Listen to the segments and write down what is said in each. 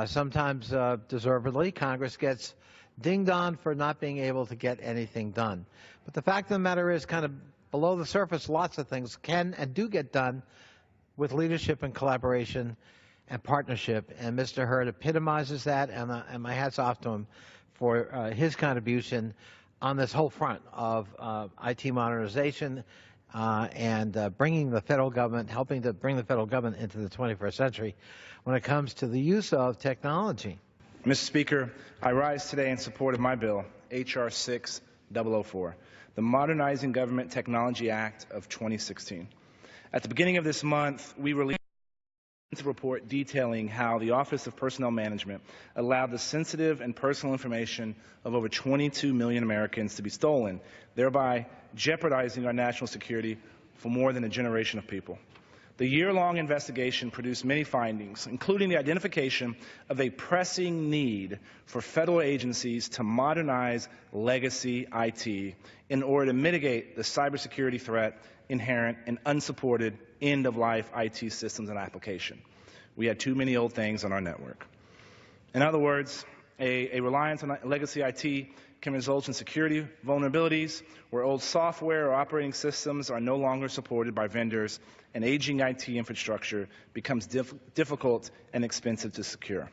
Sometimes deservedly, Congress gets dinged on for not being able to get anything done. But the fact of the matter is, kind of below the surface, lots of things can and do get done with leadership and collaboration and partnership. And Mr. Hurd epitomizes that, and my hat's off to him for his contribution on this whole front of IT modernization and bringing the federal government, helping to bring the federal government into the 21st century when it comes to the use of technology. Mr. Speaker, I rise today in support of my bill, H.R. 6004, the Modernizing Government Technology Act of 2016. At the beginning of this month, we released a report detailing how the Office of Personnel Management allowed the sensitive and personal information of over 22 million Americans to be stolen, thereby jeopardizing our national security for more than a generation of people. The year-long investigation produced many findings, including the identification of a pressing need for federal agencies to modernize legacy IT in order to mitigate the cybersecurity threat inherent in unsupported end-of-life IT systems and application. We had too many old things on our network. In other words, a reliance on legacy IT can result in security vulnerabilities where old software or operating systems are no longer supported by vendors and aging IT infrastructure becomes difficult and expensive to secure.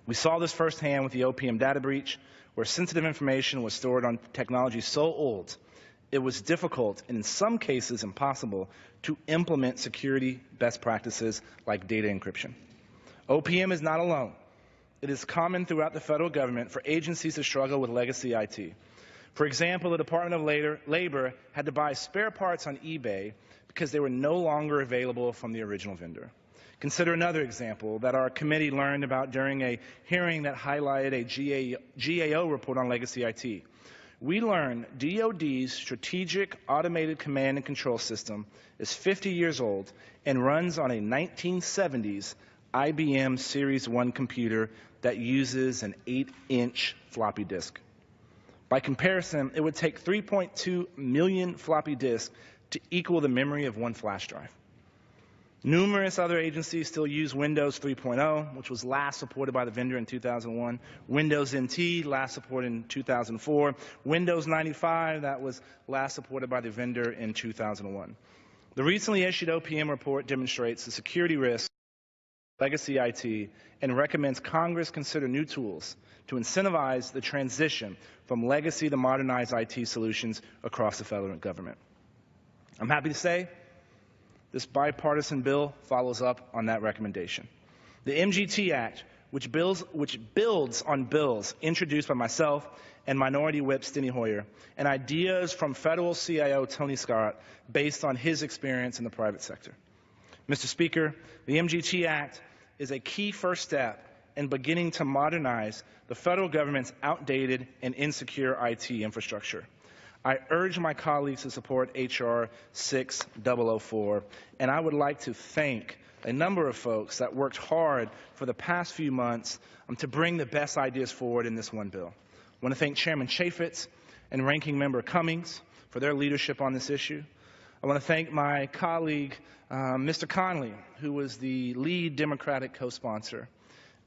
We saw this firsthand with the OPM data breach, where sensitive information was stored on technology so old it was difficult and in some cases impossible to implement security best practices like data encryption. OPM is not alone. It is common throughout the federal government for agencies to struggle with legacy IT. For example, the Department of Labor had to buy spare parts on eBay because they were no longer available from the original vendor. Consider another example that our committee learned about during a hearing that highlighted a GAO report on legacy IT. We learned DoD's Strategic Automated Command and Control System is 50 years old and runs on a 1970s IBM Series 1 computer that uses an 8-inch floppy disk. By comparison, it would take 3.2 million floppy disks to equal the memory of one flash drive. Numerous other agencies still use Windows 3.0, which was last supported by the vendor in 2001, Windows NT, last supported in 2004, Windows 95, that was last supported by the vendor in 2001. The recently issued OPM report demonstrates the security risks of legacy IT and recommends Congress consider new tools to incentivize the transition from legacy to modernized IT solutions across the federal government. I'm happy to say this bipartisan bill follows up on that recommendation. The MGT Act, which builds on bills introduced by myself and Minority Whip Steny Hoyer, and ideas from federal CIO Tony Scott based on his experience in the private sector. Mr. Speaker, the MGT Act is a key first step in beginning to modernize the federal government's outdated and insecure IT infrastructure. I urge my colleagues to support H.R. 6004, and I would like to thank a number of folks that worked hard for the past few months to bring the best ideas forward in this one bill. I want to thank Chairman Chaffetz and Ranking Member Cummings for their leadership on this issue. I want to thank my colleague, Mr. Conley, who was the lead Democratic co-sponsor.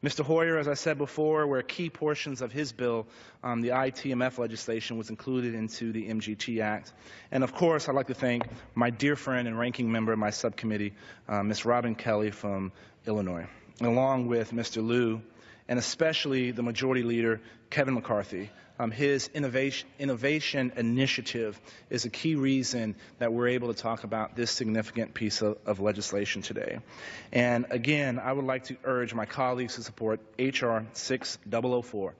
Mr. Hoyer, as I said before, where key portions of his bill, the ITMF legislation, was included into the MGT Act. And of course, I'd like to thank my dear friend and ranking member of my subcommittee, Ms. Robin Kelly from Illinois, along with Mr. Liu, and especially the Majority Leader, Kevin McCarthy. His innovation initiative is a key reason that we're able to talk about this significant piece of legislation today. And again, I would like to urge my colleagues to support H.R. 6004.